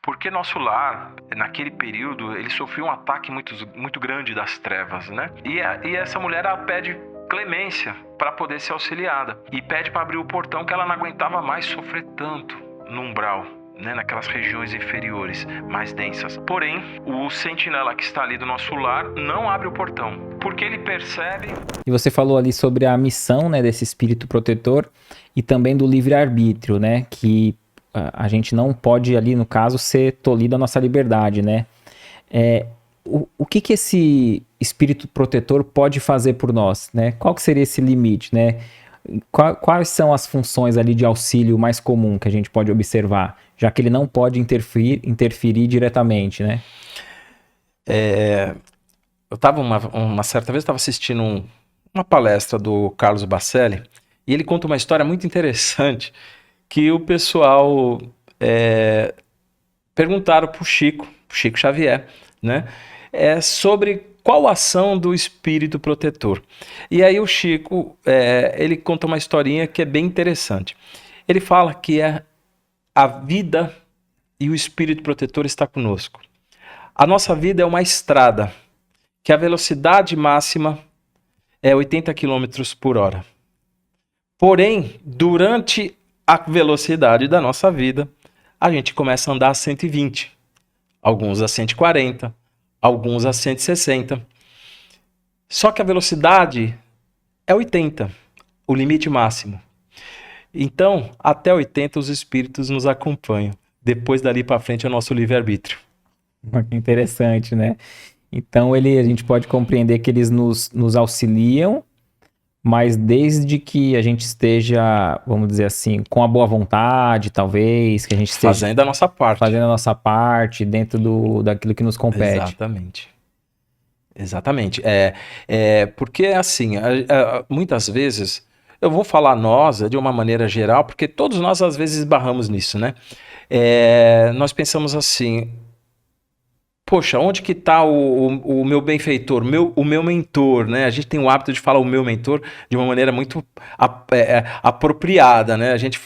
Porque nosso lar, naquele período, ele sofreu um ataque muito grande das trevas, né? E essa mulher, ela pede clemência para poder ser auxiliada. E pede para abrir o portão, que ela não aguentava mais sofrer tanto no umbral, né? Naquelas regiões inferiores, mais densas. Porém, o sentinela que está ali do nosso lar não abre o portão, porque ele percebe... E você falou ali sobre a missão, né, desse espírito protetor e também do livre-arbítrio, né? Que a gente não pode ali, no caso, ser tolhido a nossa liberdade, né? O que esse espírito protetor pode fazer por nós, né? Qual que seria esse limite, né? Quais são as funções ali de auxílio mais comum que a gente pode observar, já que ele não pode interferir diretamente, né? Eu estava uma certa vez assistindo uma palestra do Carlos Bacelli, e ele conta uma história muito interessante, que o pessoal perguntaram para o Chico Xavier, né, sobre qual a ação do espírito protetor. E aí o Chico, ele conta uma historinha que é bem interessante. Ele fala que a vida e o espírito protetor está conosco. A nossa vida é uma estrada, que a velocidade máxima é 80 km por hora. Porém, durante a velocidade da nossa vida, a gente começa a andar a 120, alguns a 140, alguns a 160. Só que a velocidade é 80, o limite máximo. Então, até 80 os espíritos nos acompanham. Depois dali para frente é o nosso livre-arbítrio. Interessante, né? Então a gente pode compreender que eles nos auxiliam, mas desde que a gente esteja, vamos dizer assim, com a boa vontade, talvez, que a gente esteja fazendo a nossa parte. Fazendo a nossa parte dentro daquilo que nos compete. Exatamente. Porque, assim, muitas vezes, eu vou falar nós de uma maneira geral, porque todos nós, às vezes, esbarramos nisso, né? Nós pensamos assim... Poxa, onde que está o meu benfeitor, o meu mentor, né? A gente tem o hábito de falar o meu mentor de uma maneira muito apropriada, né? A gente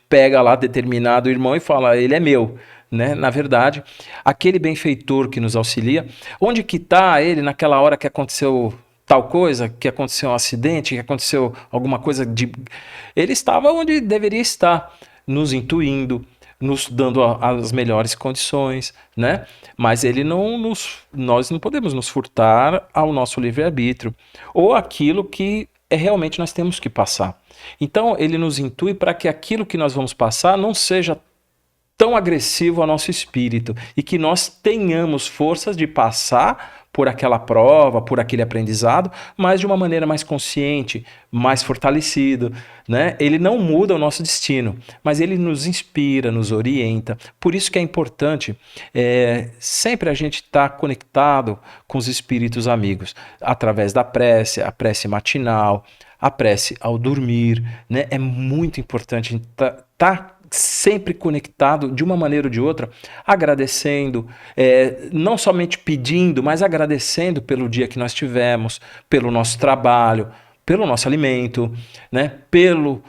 pega lá determinado irmão e fala, ele é meu, né? Na verdade, aquele benfeitor que nos auxilia, onde que está ele naquela hora que aconteceu tal coisa, que aconteceu um acidente, que aconteceu alguma coisa de... Ele estava onde deveria estar, nos intuindo, nos dando as melhores condições, né? Mas nós não podemos nos furtar ao nosso livre-arbítrio ou aquilo que realmente nós temos que passar. Então, ele nos intui para que aquilo que nós vamos passar não seja tão agressivo ao nosso espírito e que nós tenhamos forças de passar por aquela prova, por aquele aprendizado, mas de uma maneira mais consciente, mais fortalecido, né? Ele não muda o nosso destino, mas ele nos inspira, nos orienta. Por isso que é importante sempre a gente estar tá conectado com os espíritos amigos, através da prece, a prece matinal, a prece ao dormir, né? É muito importante a gente tá sempre conectado de uma maneira ou de outra, agradecendo, não somente pedindo, mas agradecendo pelo dia que nós tivemos, pelo nosso trabalho, pelo nosso alimento, né? Pelos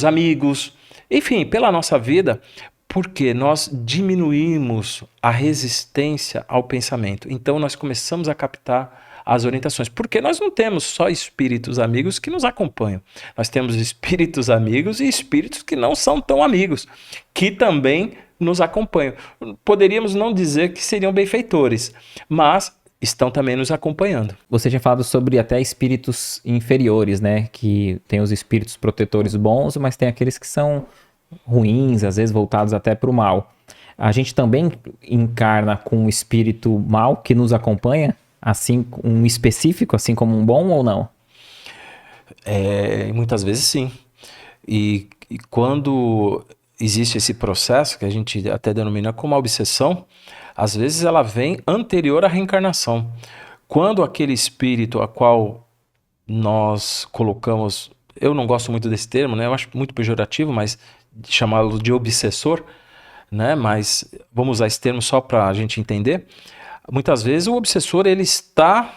amigos, enfim, pela nossa vida, porque nós diminuímos a resistência ao pensamento. Então nós começamos a captar as orientações, porque nós não temos só espíritos amigos que nos acompanham, nós temos espíritos amigos e espíritos que não são tão amigos, que também nos acompanham. Poderíamos não dizer que seriam benfeitores, mas estão também nos acompanhando. Você tinha falado sobre até espíritos inferiores, né? Que tem os espíritos protetores bons, mas tem aqueles que são ruins, às vezes voltados até para o mal. A gente também encarna com um espírito mal que nos acompanha? Assim, um específico, assim como um bom ou não? Muitas vezes sim. E quando existe esse processo, que a gente até denomina como a obsessão, às vezes ela vem anterior à reencarnação. Quando aquele espírito a qual nós colocamos, eu não gosto muito desse termo, né? Eu acho muito pejorativo, mas chamá-lo de obsessor, né? Mas vamos usar esse termo só para a gente entender. Muitas vezes o obsessor ele está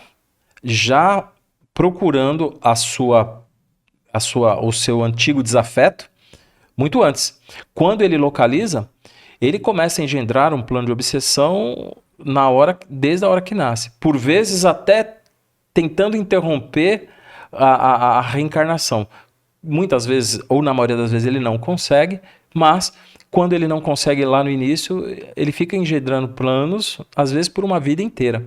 já procurando o seu antigo desafeto muito antes. Quando ele localiza, ele começa a engendrar um plano de obsessão desde a hora que nasce. Por vezes até tentando interromper a reencarnação. Muitas vezes, ou na maioria das vezes, ele não consegue, mas quando ele não consegue lá no início, ele fica engendrando planos, às vezes por uma vida inteira.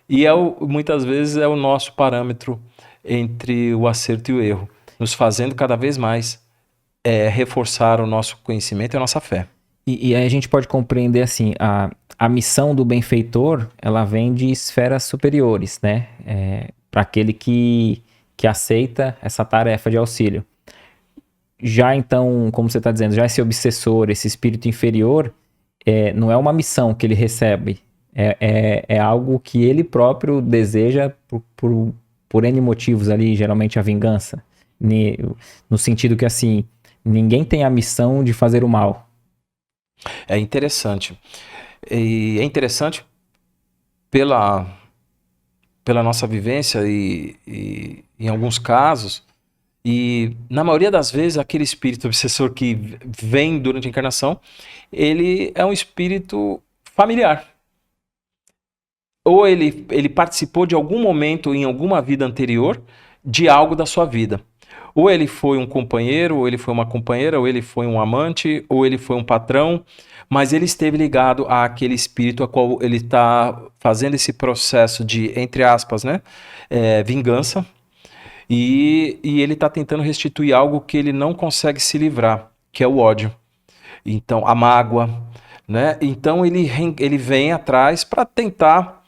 E muitas vezes é o nosso parâmetro entre o acerto e o erro, nos fazendo cada vez mais reforçar o nosso conhecimento e a nossa fé. E aí a gente pode compreender assim, a missão do benfeitor, ela vem de esferas superiores, né? Para aquele que aceita essa tarefa de auxílio. Já então, como você está dizendo, já esse obsessor, esse espírito inferior, não é uma missão que ele recebe, é algo que ele próprio deseja por N motivos ali, geralmente a vingança. No sentido que assim, ninguém tem a missão de fazer o mal. É interessante. E é interessante pela nossa vivência e em alguns casos, e na maioria das vezes aquele espírito obsessor que vem durante a encarnação, ele é um espírito familiar. Ou ele participou de algum momento em alguma vida anterior de algo da sua vida. Ou ele foi um companheiro, ou ele foi uma companheira, ou ele foi um amante, ou ele foi um patrão, mas ele esteve ligado àquele espírito a qual ele está fazendo esse processo de, entre aspas, né, vingança, e ele está tentando restituir algo que ele não consegue se livrar, que é o ódio. Então, a mágoa, né? Então ele vem atrás para tentar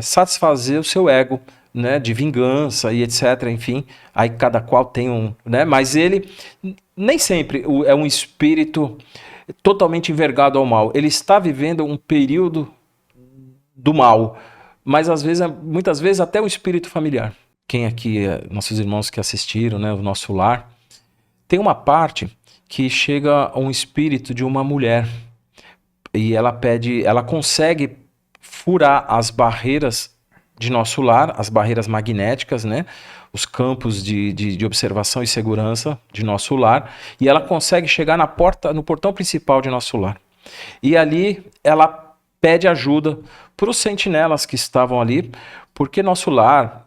satisfazer o seu ego, né, de vingança e etc, enfim, aí cada qual tem né, mas ele nem sempre é um espírito totalmente envergado ao mal, ele está vivendo um período do mal, mas muitas vezes até um espírito familiar. Quem aqui, nossos irmãos que assistiram, né, o nosso lar, tem uma parte que chega um espírito de uma mulher e ela consegue furar as barreiras de nosso lar, as barreiras magnéticas, né? Os campos de observação e segurança de nosso lar, e ela consegue chegar no portão principal de nosso lar. E ali ela pede ajuda para os sentinelas que estavam ali, porque nosso lar,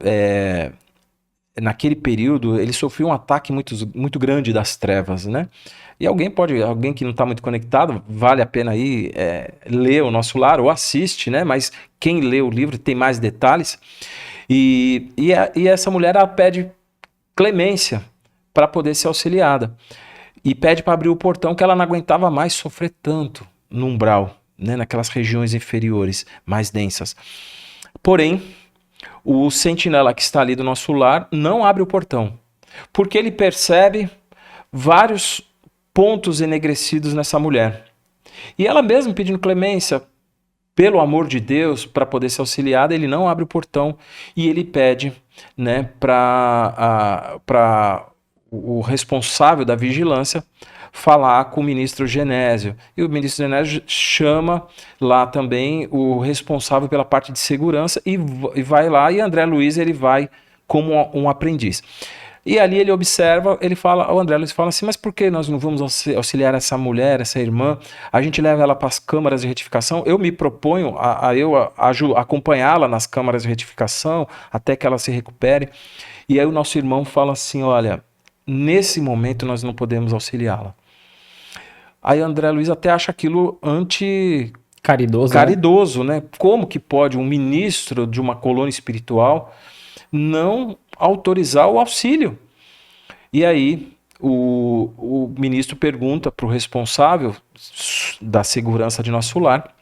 naquele período, ele sofreu um ataque muito grande das trevas, né? E alguém que não está muito conectado, vale a pena aí ler o nosso lar ou assiste, né? Mas quem lê o livro tem mais detalhes. E essa mulher, ela pede clemência para poder ser auxiliada. E pede para abrir o portão, que ela não aguentava mais sofrer tanto no umbral, né? Naquelas regiões inferiores, mais densas. Porém, o sentinela que está ali do nosso lar não abre o portão, porque ele percebe vários pontos enegrecidos nessa mulher. E ela mesma pedindo clemência, pelo amor de Deus, para poder ser auxiliada, ele não abre o portão e ele pede, né, para o responsável da vigilância falar com o ministro Genésio. E o ministro Genésio chama lá também o responsável pela parte de segurança e vai lá, e André Luiz ele vai como um aprendiz. E ali ele observa, o André Luiz fala assim, mas por que nós não vamos auxiliar essa mulher, essa irmã? A gente leva ela para as câmaras de retificação, eu me proponho a acompanhá-la nas câmaras de retificação, até que ela se recupere. E aí o nosso irmão fala assim, olha, nesse momento nós não podemos auxiliá-la. Aí André Luiz até acha aquilo caridoso, né? Como que pode um ministro de uma colônia espiritual não autorizar o auxílio? E aí o ministro pergunta para o responsável da segurança de nosso lar,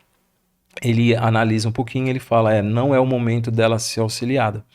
ele analisa um pouquinho, ele fala, não é o momento dela ser auxiliada,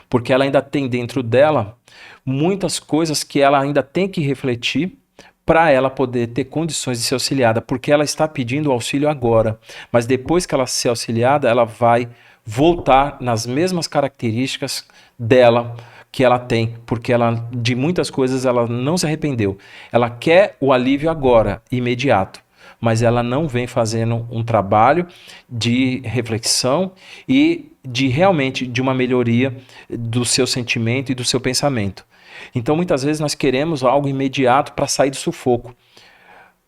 porque ela ainda tem dentro dela muitas coisas que ela ainda tem que refletir para ela poder ter condições de ser auxiliada, porque ela está pedindo auxílio agora, mas depois que ela ser auxiliada, ela vai voltar nas mesmas características dela que ela tem, porque ela, de muitas coisas ela não se arrependeu. Ela quer o alívio agora, imediato, mas ela não vem fazendo um trabalho de reflexão e realmente de uma melhoria do seu sentimento e do seu pensamento. Então muitas vezes nós queremos algo imediato para sair do sufoco.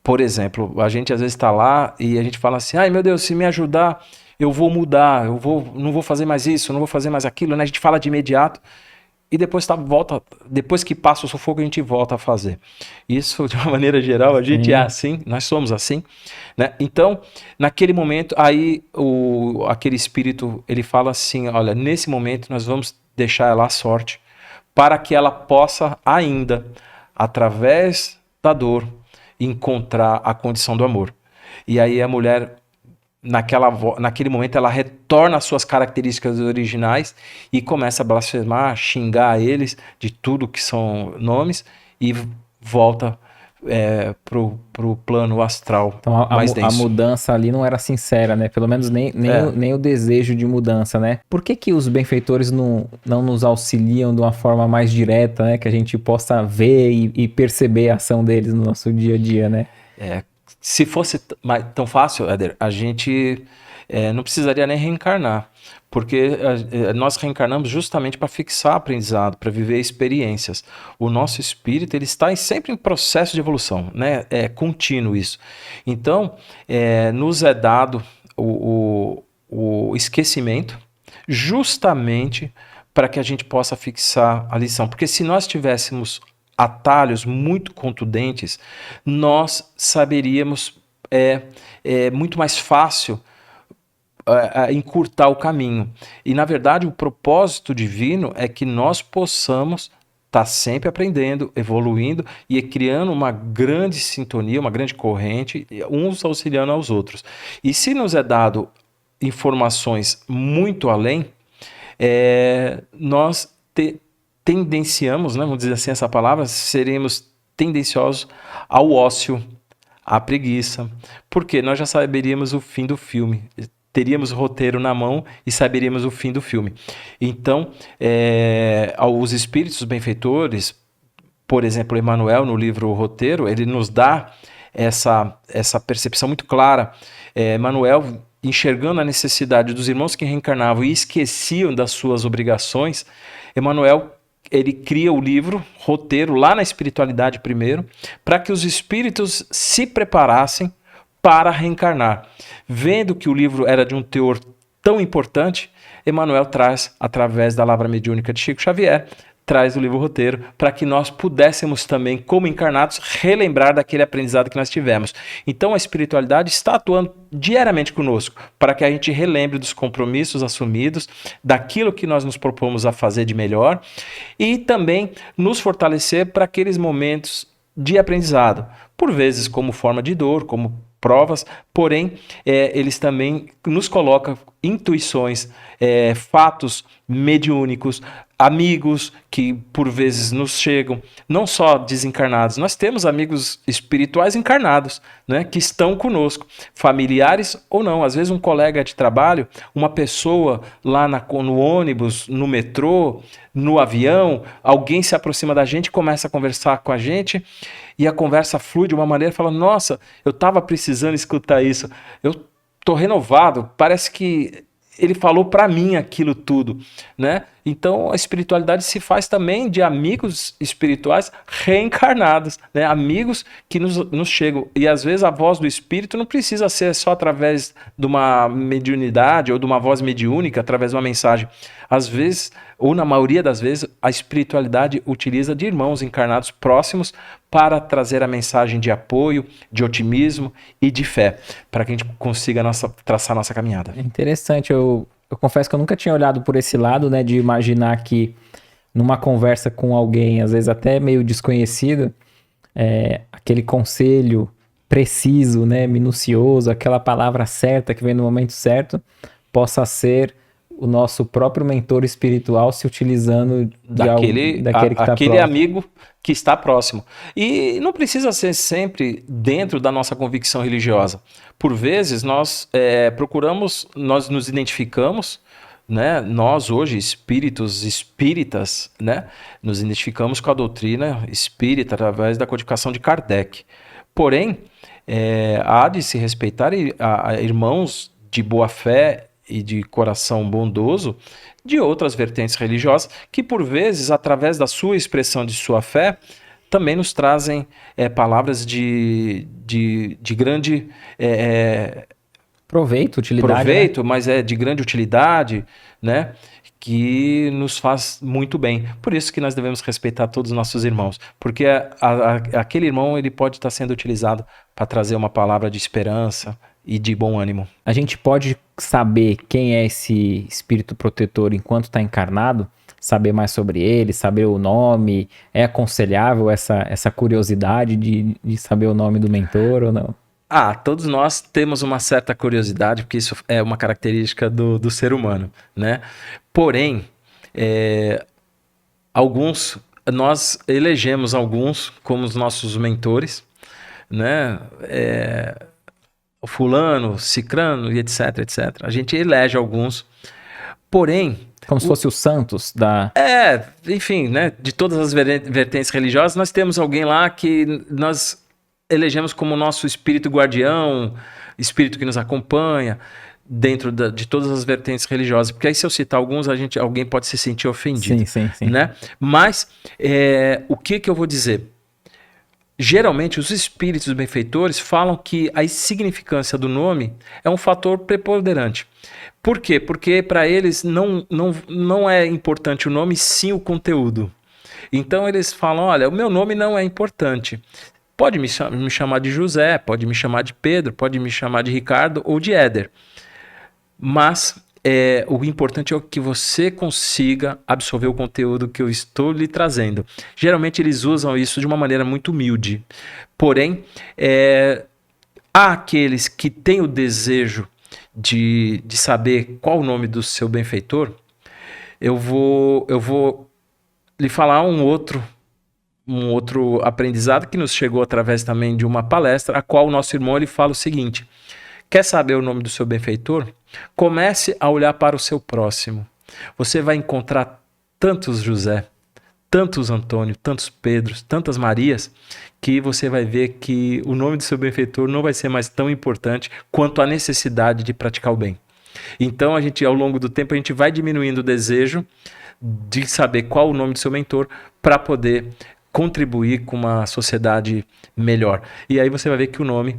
Por exemplo, a gente às vezes está lá e a gente fala assim, ai meu Deus, se me ajudar, eu vou mudar, não vou fazer mais isso, não vou fazer mais aquilo, né? A gente fala de imediato e depois volta, depois que passa o sufoco, a gente volta a fazer. Isso, de uma maneira geral, a gente é Sim. assim, nós somos assim, né? Então, naquele momento, aí aquele espírito, ele fala assim, olha, nesse momento nós vamos deixar ela à sorte, para que ela possa ainda, através da dor, encontrar a condição do amor. E aí a mulher, naquele momento, ela retorna às suas características originais e começa a blasfemar, xingar eles de tudo que são nomes e volta pro plano astral Então mais a denso. mudança ali não era sincera, né? Pelo menos É, nem o desejo de mudança, né? Por que que os benfeitores não nos auxiliam de uma forma mais direta, né? Que a gente possa ver e perceber a ação deles no nosso dia a dia, né? se fosse tão fácil, Éder, a gente não precisaria nem reencarnar, porque nós reencarnamos justamente para fixar aprendizado, para viver experiências. O nosso espírito ele está sempre em processo de evolução, né? É contínuo isso. Então, nos é dado o esquecimento, justamente para que a gente possa fixar a lição. Porque se nós tivéssemos atalhos muito contundentes, nós saberíamos muito mais fácil encurtar o caminho. E, na verdade, o propósito divino é que nós possamos estar sempre aprendendo, evoluindo e criando uma grande sintonia, uma grande corrente, uns auxiliando aos outros. E se nos é dado informações muito além, nós tendenciamos, né, vamos dizer assim essa palavra, seremos tendenciosos ao ócio, à preguiça, porque nós já saberíamos o fim do filme, teríamos o roteiro na mão e saberíamos o fim do filme. Então, os espíritos benfeitores, por exemplo, Emmanuel, no livro O Roteiro, ele nos dá essa percepção muito clara. Emmanuel, enxergando a necessidade dos irmãos que reencarnavam e esqueciam das suas obrigações, Emmanuel ele cria o livro, roteiro, lá na espiritualidade primeiro, para que os espíritos se preparassem para reencarnar. Vendo que o livro era de um teor tão importante, Emmanuel traz, através da Lavra Mediúnica de Chico Xavier, traz o livro roteiro para que nós pudéssemos também, como encarnados, relembrar daquele aprendizado que nós tivemos. Então a espiritualidade está atuando diariamente conosco para que a gente relembre dos compromissos assumidos, daquilo que nós nos propomos a fazer de melhor e também nos fortalecer para aqueles momentos de aprendizado, por vezes como forma de dor, como provas, porém eles também nos colocam intuições, fatos mediúnicos, amigos que por vezes nos chegam, não só desencarnados, nós temos amigos espirituais encarnados, né, que estão conosco, familiares ou não, às vezes um colega de trabalho, uma pessoa lá no ônibus, no metrô, no avião, alguém se aproxima da gente, começa a conversar com a gente e a conversa flui de uma maneira, fala, nossa, eu estava precisando escutar isso, eu tô renovado, parece que ele falou para mim aquilo tudo, né? Então a espiritualidade se faz também de amigos espirituais reencarnados, né? Amigos que nos chegam. E às vezes a voz do espírito não precisa ser só através de uma mediunidade ou de uma voz mediúnica, através de uma mensagem. Às vezes, ou na maioria das vezes, a espiritualidade utiliza de irmãos encarnados próximos para trazer a mensagem de apoio, de otimismo e de fé, para que a gente consiga traçar nossa caminhada. É interessante, eu confesso que eu nunca tinha olhado por esse lado, né, de imaginar que numa conversa com alguém, às vezes até meio desconhecido, aquele conselho preciso, né, minucioso, aquela palavra certa que vem no momento certo, possa ser o nosso próprio mentor espiritual se utilizando daquele que está aquele próximo. amigo que está próximo. E não precisa ser sempre dentro da nossa convicção religiosa. Por vezes nós procuramos, nós nos identificamos, né? Nós hoje espíritos espíritas, né? Nos identificamos com a doutrina espírita através da codificação de Kardec. Porém, há de se respeitar a irmãos de boa fé e de coração bondoso de outras vertentes religiosas que, por vezes, através da sua expressão de sua fé, também nos trazem palavras de grande Proveito, utilidade, né? proveito, mas é de grande utilidade, né? Que nos faz muito bem. Por isso que nós devemos respeitar todos os nossos irmãos, porque aquele irmão ele pode estar sendo utilizado para trazer uma palavra de esperança e de bom ânimo. A gente pode saber quem é esse espírito protetor enquanto está encarnado, saber mais sobre ele, saber o nome. É aconselhável essa curiosidade de saber o nome do mentor ou não? Todos nós temos uma certa curiosidade, porque isso é uma característica do ser humano, né? Porém, nós elegemos alguns como os nossos mentores, né? O fulano, cicrano e etc, etc. A gente elege alguns, porém... Como se fosse o Santos da... enfim, né? De todas as vertentes religiosas, nós temos alguém lá que nós elegemos como nosso espírito guardião, espírito que nos acompanha, dentro de todas as vertentes religiosas. Porque aí, se eu citar alguns, alguém pode se sentir ofendido. Sim. Né? Mas, o que eu vou dizer? Geralmente, os espíritos benfeitores falam que a significância do nome é um fator preponderante. Por quê? Porque para eles não é importante o nome, sim o conteúdo. Então, eles falam, olha, o meu nome não é importante. Pode me chamar de José, pode me chamar de Pedro, pode me chamar de Ricardo ou de Éder. Mas o importante é que você consiga absorver o conteúdo que eu estou lhe trazendo. Geralmente eles usam isso de uma maneira muito humilde. Porém, há aqueles que têm o desejo de saber qual o nome do seu benfeitor. Eu vou lhe falar um outro aprendizado que nos chegou através também de uma palestra, a qual o nosso irmão ele fala o seguinte: quer saber o nome do seu benfeitor? Comece a olhar para o seu próximo. Você vai encontrar tantos José, tantos Antônio, tantos Pedros, tantas Marias, que você vai ver que o nome do seu benfeitor não vai ser mais tão importante quanto a necessidade de praticar o bem. Então, ao longo do tempo, a gente vai diminuindo o desejo de saber qual o nome do seu mentor para poder contribuir com uma sociedade melhor. E aí você vai ver que o nome,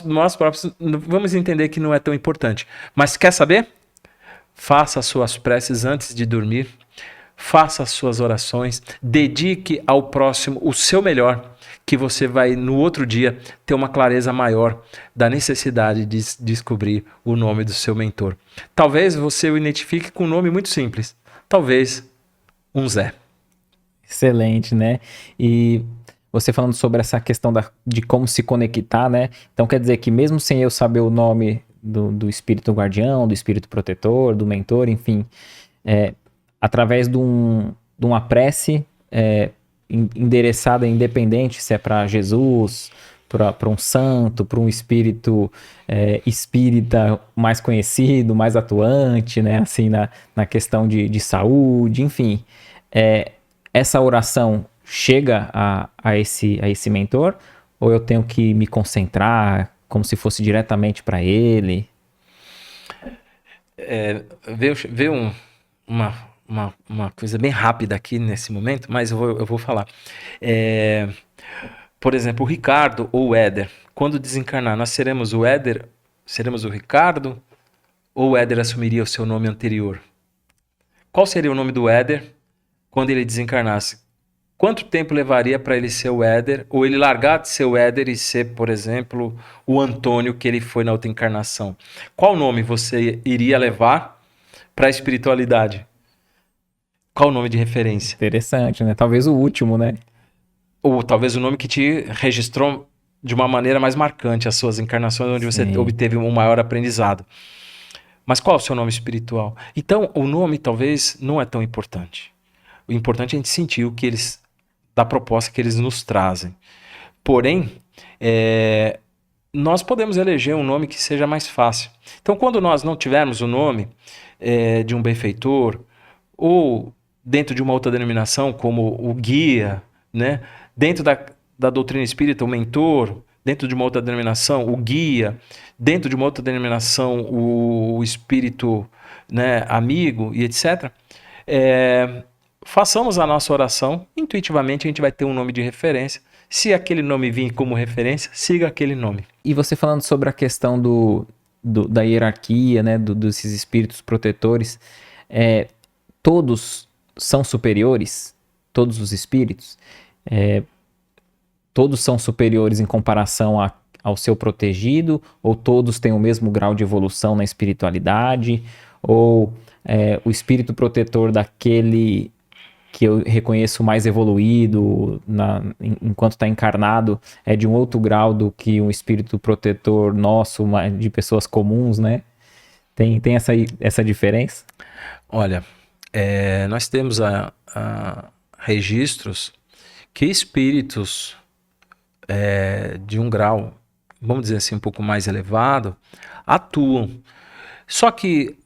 nós próprios, vamos entender que não é tão importante. Mas quer saber? Faça as suas preces antes de dormir, faça as suas orações, dedique ao próximo o seu melhor, que você vai, no outro dia, ter uma clareza maior da necessidade de descobrir o nome do seu mentor. Talvez você o identifique com um nome muito simples. Talvez um Zé. Excelente, né? E você falando sobre essa questão de como se conectar, né? Então quer dizer que mesmo sem eu saber o nome do espírito guardião, do espírito protetor, do mentor, enfim, através de uma prece endereçada independente, se é para Jesus, para um santo, para um espírito espírita mais conhecido, mais atuante, né? Assim, na questão de saúde, enfim. Essa oração chega a esse mentor, ou eu tenho que me concentrar como se fosse diretamente para ele? Veio uma coisa bem rápida aqui nesse momento, mas eu vou falar. Por exemplo, o Ricardo ou o Éder, quando desencarnar, nós seremos o Éder, seremos o Ricardo, ou o Éder assumiria o seu nome anterior? Qual seria o nome do Éder quando ele desencarnasse? Quanto tempo levaria para ele ser o Éder, ou ele largar de ser o Éder e ser, por exemplo, o Antônio que ele foi na outra encarnação? Qual nome você iria levar para a espiritualidade? Qual o nome de referência? Interessante, né? Talvez o último, né? Ou talvez o nome que te registrou de uma maneira mais marcante as suas encarnações, onde você obteve um maior aprendizado. Mas qual é o seu nome espiritual? Então, o nome talvez não é tão importante. O importante é a gente sentir o que eles, da proposta que eles nos trazem. Porém, nós podemos eleger um nome que seja mais fácil. Então, quando nós não tivermos o nome de um benfeitor, ou dentro de uma outra denominação, como o guia, né? Dentro da doutrina espírita, o mentor, dentro de uma outra denominação, o guia, dentro de uma outra denominação, o espírito, né, amigo e etc., façamos a nossa oração, intuitivamente a gente vai ter um nome de referência. Se aquele nome vir como referência, siga aquele nome. E você falando sobre a questão da hierarquia, né, desses espíritos protetores, todos são superiores? Todos os espíritos? Todos são superiores em comparação ao seu protegido? Ou todos têm o mesmo grau de evolução na espiritualidade? Ou o espírito protetor daquele que eu reconheço mais evoluído enquanto está encarnado é de um outro grau do que um espírito protetor nosso, de pessoas comuns, né? Tem essa diferença? Olha, nós temos registros que espíritos de um grau, vamos dizer assim, um pouco mais elevado, atuam. Só que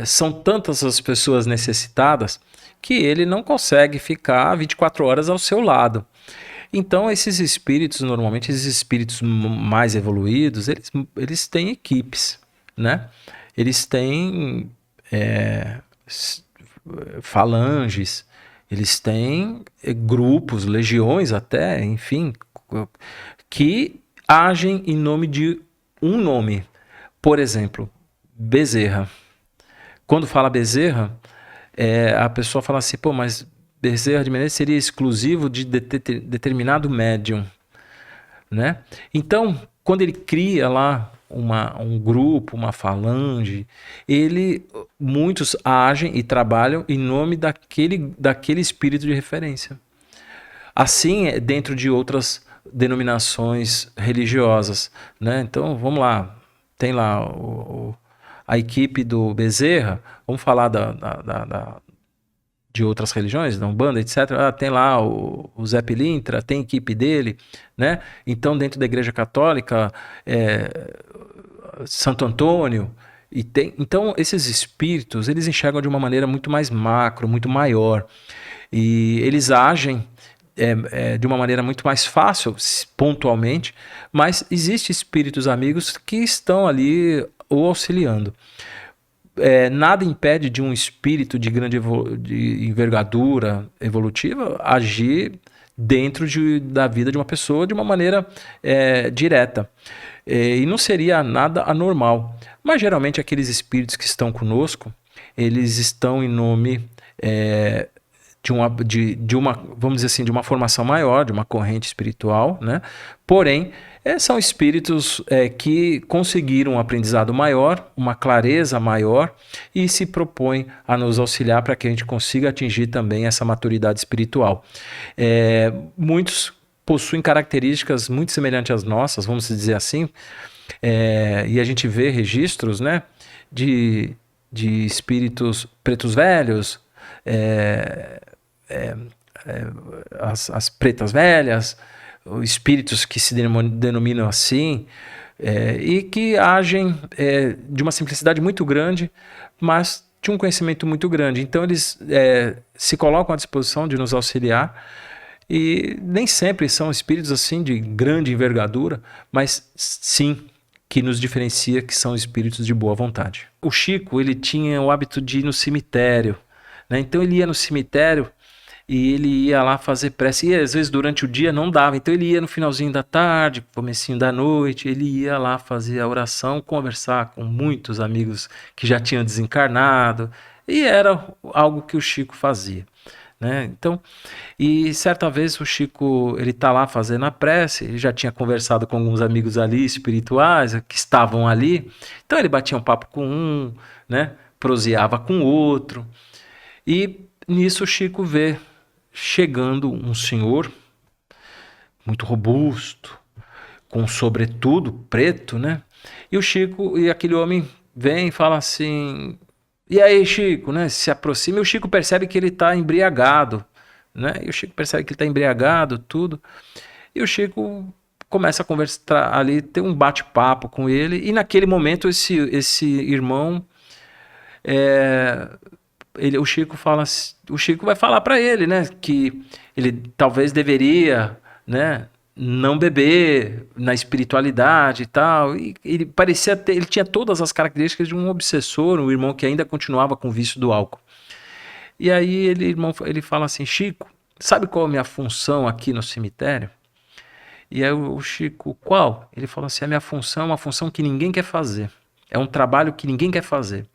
são tantas as pessoas necessitadas que ele não consegue ficar 24 horas ao seu lado. Então, esses espíritos, normalmente, esses espíritos mais evoluídos, eles têm equipes, né? Eles têm falanges, eles têm grupos, legiões até, enfim, que agem em nome de um nome. Por exemplo, Bezerra. Quando fala Bezerra, a pessoa fala assim, pô, mas Bezerra de Menezes seria exclusivo de determinado médium, né? Então, quando ele cria lá um grupo, uma falange, muitos agem e trabalham em nome daquele espírito de referência. Assim, dentro de outras denominações religiosas, né? Então, vamos lá, tem lá a equipe do Bezerra, vamos falar de outras religiões, da Umbanda, etc. Tem lá o Zé Pilintra, tem a equipe dele, né? Então, dentro da Igreja Católica, Santo Antônio, então esses espíritos, eles enxergam de uma maneira muito mais macro, muito maior, e eles agem de uma maneira muito mais fácil, pontualmente, mas existem espíritos amigos que estão ali o auxiliando. Nada impede de um espírito de grande de envergadura evolutiva agir dentro da vida de uma pessoa de uma maneira direta. E não seria nada anormal. Mas geralmente aqueles espíritos que estão conosco, eles estão em nome de uma, vamos dizer assim, de uma formação maior, de uma corrente espiritual, né? Porém, são espíritos que conseguiram um aprendizado maior, uma clareza maior e se propõem a nos auxiliar para que a gente consiga atingir também essa maturidade espiritual. Muitos possuem características muito semelhantes às nossas, vamos dizer assim, e a gente vê registros, né, de espíritos pretos velhos, as pretas velhas, espíritos que se denominam assim, e que agem de uma simplicidade muito grande, mas de um conhecimento muito grande. Então eles se colocam à disposição de nos auxiliar, e nem sempre são espíritos assim de grande envergadura, mas sim que nos diferencia que são espíritos de boa vontade. O Chico, ele tinha o hábito de ir no cemitério, né? Então ele ia no cemitério e ele ia lá fazer prece, e às vezes durante o dia não dava, então ele ia no finalzinho da tarde, comecinho da noite, ele ia lá fazer a oração, conversar com muitos amigos que já tinham desencarnado, e era algo que o Chico fazia, né? Então, e certa vez o Chico, ele tá lá fazendo a prece, ele já tinha conversado com alguns amigos ali espirituais que estavam ali, então ele batia um papo com um, né? Proseava com o outro, e nisso o Chico vê chegando um senhor muito robusto, com um sobretudo preto, né? E o Chico, e aquele homem vem e fala assim, e aí, Chico, né? Se aproxima, e o Chico percebe que ele está embriagado, né? E o Chico percebe que ele está embriagado, tudo. E o Chico começa a conversar ali, ter um bate-papo com ele, e naquele momento esse irmão, o Chico vai falar para ele, né, que ele talvez deveria, né, não beber na espiritualidade e tal. E ele parecia ele tinha todas as características de um obsessor, um irmão que ainda continuava com o vício do álcool. E aí ele fala assim, Chico, sabe qual é a minha função aqui no cemitério? E aí o Chico, qual? Ele falou assim, a minha função é uma função que ninguém quer fazer. É um trabalho que ninguém quer fazer.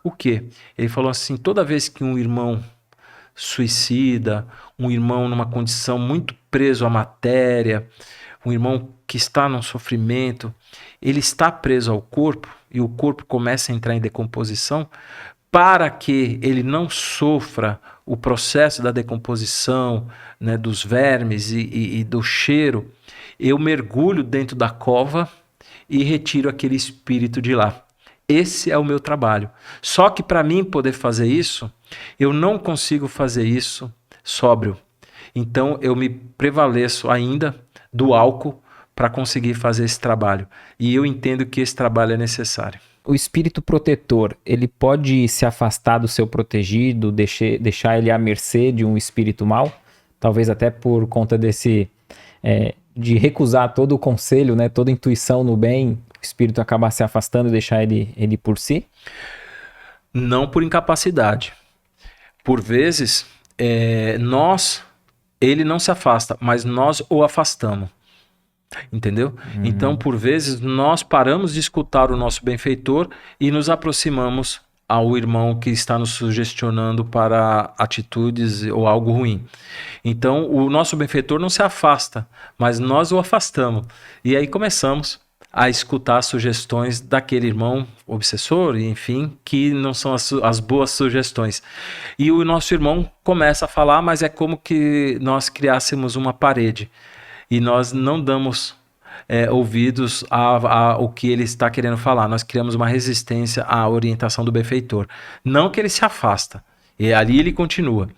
O quê? Ele falou assim, toda vez que um irmão suicida, um irmão numa condição muito preso à matéria, um irmão que está num sofrimento, ele está preso ao corpo e o corpo começa a entrar em decomposição, para que ele não sofra o processo da decomposição, né, dos vermes e do cheiro, eu mergulho dentro da cova e retiro aquele espírito de lá. Esse é o meu trabalho. Só que para mim poder fazer isso, eu não consigo fazer isso sóbrio. Então eu me prevaleço ainda do álcool para conseguir fazer esse trabalho. E eu entendo que esse trabalho é necessário. O espírito protetor, ele pode se afastar do seu protegido, deixar ele à mercê de um espírito mau? Talvez até por conta de recusar todo o conselho, né, toda a intuição no bem, o espírito acabar se afastando e deixar ele por si? Não por incapacidade. Por vezes, ele não se afasta, mas nós o afastamos. Entendeu? Então, por vezes, nós paramos de escutar o nosso benfeitor e nos aproximamos ao irmão que está nos sugestionando para atitudes ou algo ruim. Então, o nosso benfeitor não se afasta, mas nós o afastamos. E aí começamos a escutar sugestões daquele irmão obsessor, enfim, que não são as boas sugestões. E o nosso irmão começa a falar, mas é como que nós criássemos uma parede. E nós não damos ouvidos ao que ele está querendo falar. Nós criamos uma resistência à orientação do benfeitor. Não que ele se afasta, e ali ele continua,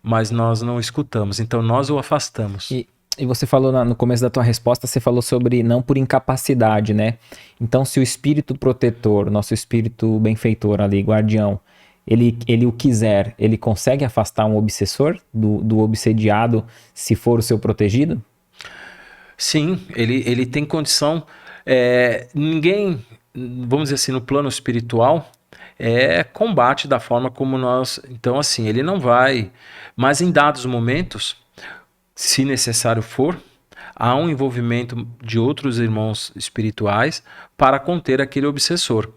mas nós não escutamos, então nós o afastamos. E você falou no começo da tua resposta, você falou sobre não por incapacidade, né? Então se o espírito protetor, nosso espírito benfeitor ali, guardião, ele o quiser, ele consegue afastar um obsessor do obsediado se for o seu protegido? Sim, ele tem condição. Ninguém, vamos dizer assim, no plano espiritual, combate da forma como nós. Então, assim, ele não vai. Mas em dados momentos, se necessário for, há um envolvimento de outros irmãos espirituais para conter aquele obsessor.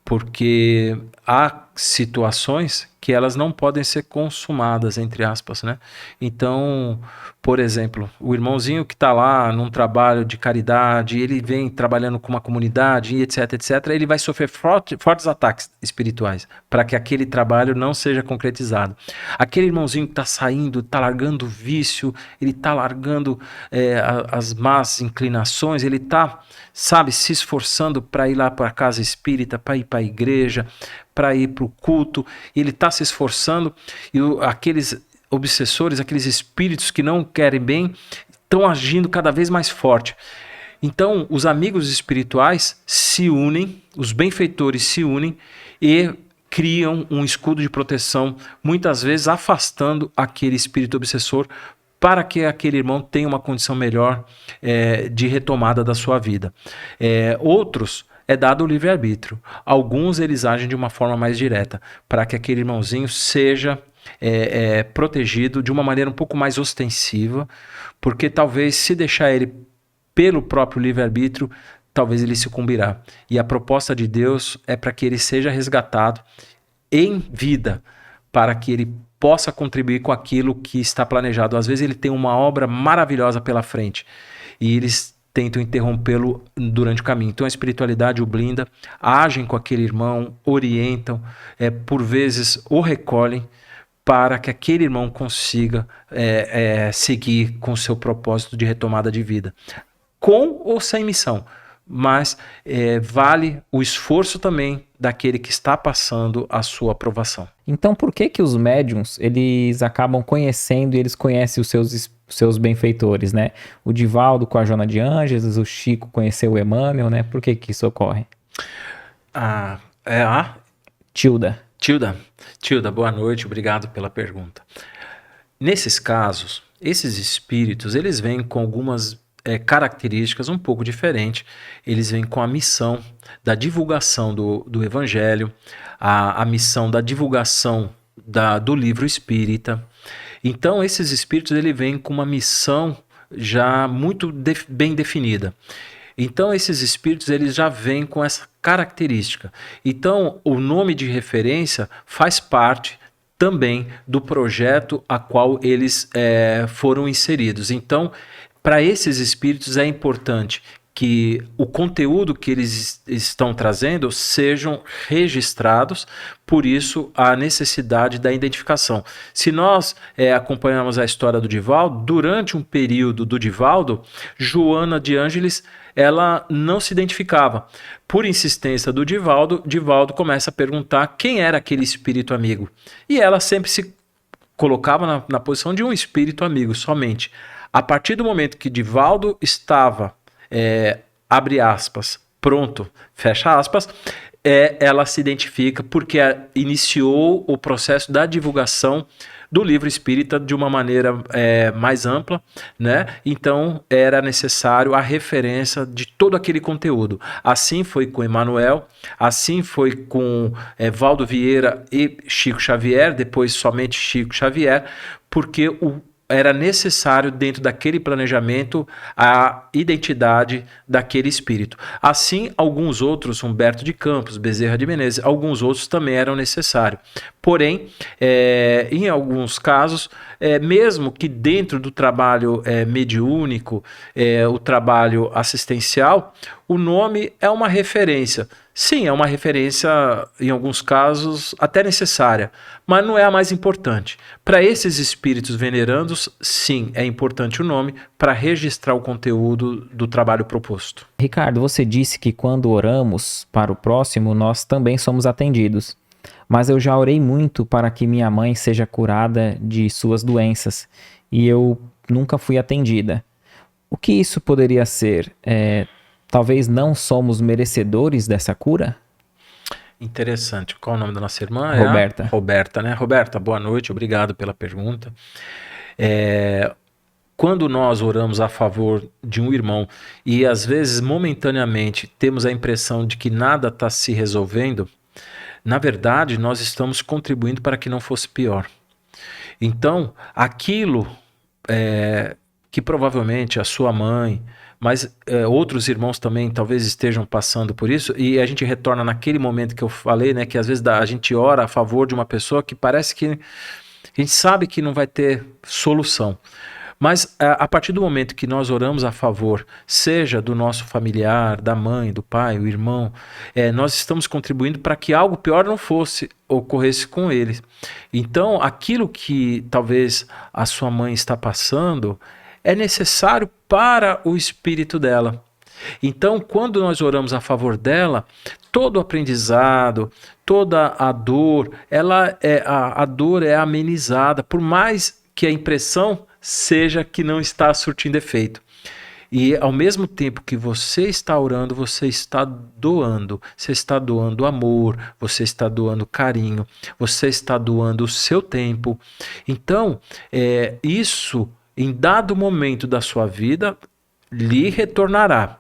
Porque há situações que elas não podem ser consumadas, entre aspas, né? Então, por exemplo, o irmãozinho que está lá num trabalho de caridade, ele vem trabalhando com uma comunidade, etc, etc, ele vai sofrer fortes ataques espirituais para que aquele trabalho não seja concretizado. Aquele irmãozinho que está saindo, está largando o vício, ele está largando as más inclinações, ele está, sabe, se esforçando para ir lá para a casa espírita, para ir para a igreja, para ir para o culto, ele está se esforçando e aqueles obsessores, aqueles espíritos que não querem bem, estão agindo cada vez mais forte. Então, os amigos espirituais se unem, os benfeitores se unem e criam um escudo de proteção, muitas vezes afastando aquele espírito obsessor para que aquele irmão tenha uma condição melhor de retomada da sua vida. Outros é dado o livre-arbítrio. Alguns eles agem de uma forma mais direta, para que aquele irmãozinho seja protegido de uma maneira um pouco mais ostensiva, porque talvez se deixar ele pelo próprio livre-arbítrio, talvez ele sucumbirá. E a proposta de Deus é para que ele seja resgatado em vida, para que ele possa contribuir com aquilo que está planejado. Às vezes ele tem uma obra maravilhosa pela frente e eles tentam interrompê-lo durante o caminho. Então a espiritualidade o blinda, agem com aquele irmão, orientam, por vezes o recolhem para que aquele irmão consiga seguir com o seu propósito de retomada de vida. Com ou sem missão, mas vale o esforço também daquele que está passando a sua aprovação. Então por que os médiuns, eles acabam conhecendo e eles conhecem os seus benfeitores, né? O Divaldo com a Joana de Ângeles, o Chico conheceu o Emmanuel, né? Por que isso ocorre? Tilda, boa noite, obrigado pela pergunta. Nesses casos, esses espíritos, eles vêm com algumas características um pouco diferentes. Eles vêm com a missão da divulgação do Evangelho, a missão da divulgação do livro espírita. Então, esses espíritos ele vêm com uma missão já muito bem definida. Então, esses espíritos eles já vêm com essa característica. Então, o nome de referência faz parte também do projeto a qual eles foram inseridos. Então, para esses espíritos é importante que o conteúdo que eles estão trazendo sejam registrados, por isso a necessidade da identificação. Se nós acompanhamos a história do Divaldo, durante um período do Divaldo, Joana de Ângeles ela não se identificava. Por insistência do Divaldo, Divaldo começa a perguntar quem era aquele espírito amigo. E ela sempre se colocava na posição de um espírito amigo somente. A partir do momento que Divaldo estava abre aspas, pronto, fecha aspas, ela se identifica porque iniciou o processo da divulgação do livro espírita de uma maneira mais ampla, né? Então era necessário a referência de todo aquele conteúdo. Assim foi com Emmanuel, assim foi com Valdo Vieira e Chico Xavier, depois somente Chico Xavier, porque era necessário, dentro daquele planejamento, a identidade daquele espírito. Assim, alguns outros, Humberto de Campos, Bezerra de Menezes, alguns outros também eram necessários. Porém, em alguns casos, mesmo que dentro do trabalho mediúnico, o trabalho assistencial, o nome é uma referência. Sim, é uma referência, em alguns casos, até necessária, mas não é a mais importante. Para esses espíritos venerandos, sim, é importante o nome para registrar o conteúdo do trabalho proposto. Ricardo, você disse que quando oramos para o próximo, nós também somos atendidos. Mas eu já orei muito para que minha mãe seja curada de suas doenças e eu nunca fui atendida. O que isso poderia ser? Talvez não somos merecedores dessa cura? Interessante. Qual o nome da nossa irmã? Roberta. Roberta, né? Roberta, boa noite, obrigado pela pergunta. Quando nós oramos a favor de um irmão e às vezes momentaneamente temos a impressão de que nada está se resolvendo, na verdade nós estamos contribuindo para que não fosse pior. Então, aquilo que provavelmente a sua mãe, mas outros irmãos também talvez estejam passando por isso, e a gente retorna naquele momento que eu falei, né, que às vezes a gente ora a favor de uma pessoa que parece que a gente sabe que não vai ter solução. Mas a partir do momento que nós oramos a favor, seja do nosso familiar, da mãe, do pai, o irmão, nós estamos contribuindo para que algo pior não ocorresse com ele. Então, aquilo que talvez a sua mãe está passando é necessário para o espírito dela. Então, quando nós oramos a favor dela, todo o aprendizado, toda a dor, a dor é amenizada, por mais que a impressão seja que não está surtindo efeito. E ao mesmo tempo que você está orando, você está doando amor, você está doando carinho, você está doando o seu tempo. Então, isso, em dado momento da sua vida, lhe retornará.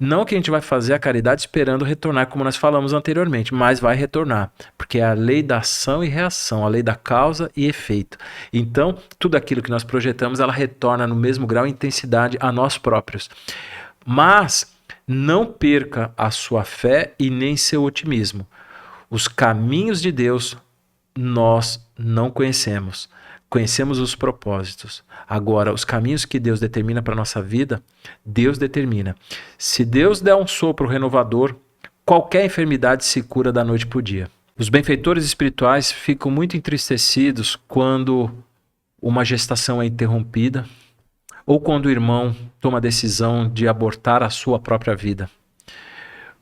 Não que a gente vai fazer a caridade esperando retornar, como nós falamos anteriormente, mas vai retornar, porque é a lei da ação e reação, a lei da causa e efeito. Então, tudo aquilo que nós projetamos, ela retorna no mesmo grau e intensidade a nós próprios. Mas não perca a sua fé e nem seu otimismo. Os caminhos de Deus nós não conhecemos. Conhecemos os propósitos. Agora, os caminhos que Deus determina para a nossa vida, Deus determina. Se Deus der um sopro renovador, qualquer enfermidade se cura da noite para o dia. Os benfeitores espirituais ficam muito entristecidos quando uma gestação é interrompida ou quando o irmão toma a decisão de abortar a sua própria vida.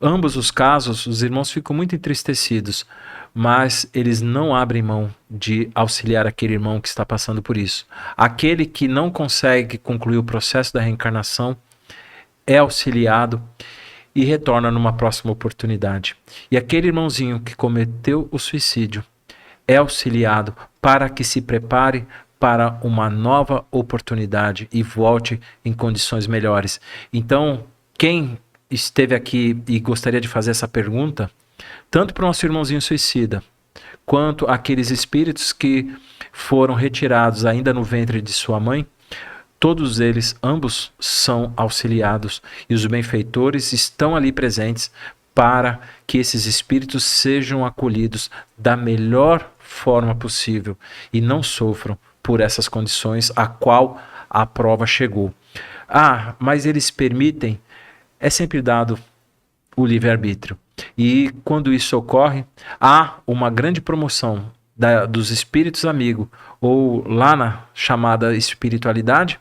Ambos os casos, os irmãos ficam muito entristecidos, mas eles não abrem mão de auxiliar aquele irmão que está passando por isso. Aquele que não consegue concluir o processo da reencarnação é auxiliado e retorna numa próxima oportunidade. E aquele irmãozinho que cometeu o suicídio é auxiliado para que se prepare para uma nova oportunidade e volte em condições melhores. Então, quem esteve aqui e gostaria de fazer essa pergunta, tanto para o nosso irmãozinho suicida, quanto aqueles espíritos que foram retirados ainda no ventre de sua mãe, todos eles, ambos, são auxiliados e os benfeitores estão ali presentes para que esses espíritos sejam acolhidos da melhor forma possível e não sofram por essas condições a qual a prova chegou. Ah, mas eles permitem, é sempre dado o livre-arbítrio. E quando isso ocorre, há uma grande promoção dos espíritos amigos, ou lá na chamada espiritualidade,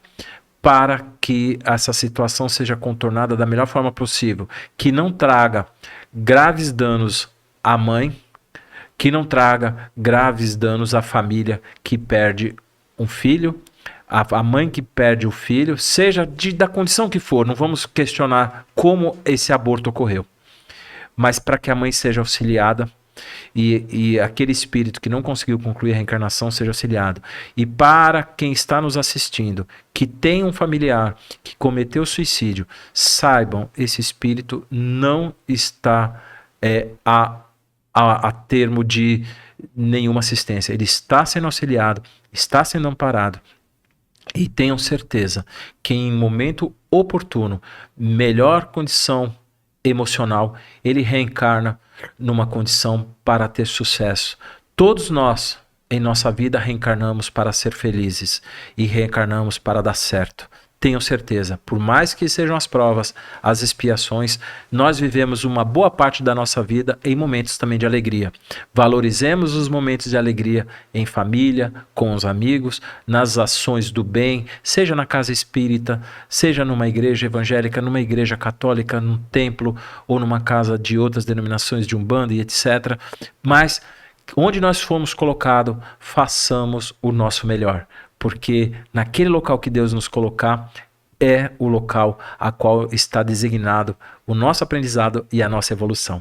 para que essa situação seja contornada da melhor forma possível, que não traga graves danos à mãe, que não traga graves danos à família que perde um filho, a mãe que perde o filho, seja da condição que for, não vamos questionar como esse aborto ocorreu, mas para que a mãe seja auxiliada e aquele espírito que não conseguiu concluir a reencarnação seja auxiliado. E para quem está nos assistindo, que tem um familiar que cometeu suicídio, saibam, esse espírito não está a termo de nenhuma assistência. Ele está sendo auxiliado, está sendo amparado. E tenham certeza que em momento oportuno, melhor condição emocional, ele reencarna numa condição para ter sucesso. Todos nós, em nossa vida, reencarnamos para ser felizes e reencarnamos para dar certo. Tenham certeza, por mais que sejam as provas, as expiações, nós vivemos uma boa parte da nossa vida em momentos também de alegria. Valorizemos os momentos de alegria em família, com os amigos, nas ações do bem, seja na casa espírita, seja numa igreja evangélica, numa igreja católica, num templo ou numa casa de outras denominações de Umbanda e etc. Mas onde nós fomos colocados, façamos o nosso melhor. Porque naquele local que Deus nos colocar é o local a qual está designado o nosso aprendizado e a nossa evolução.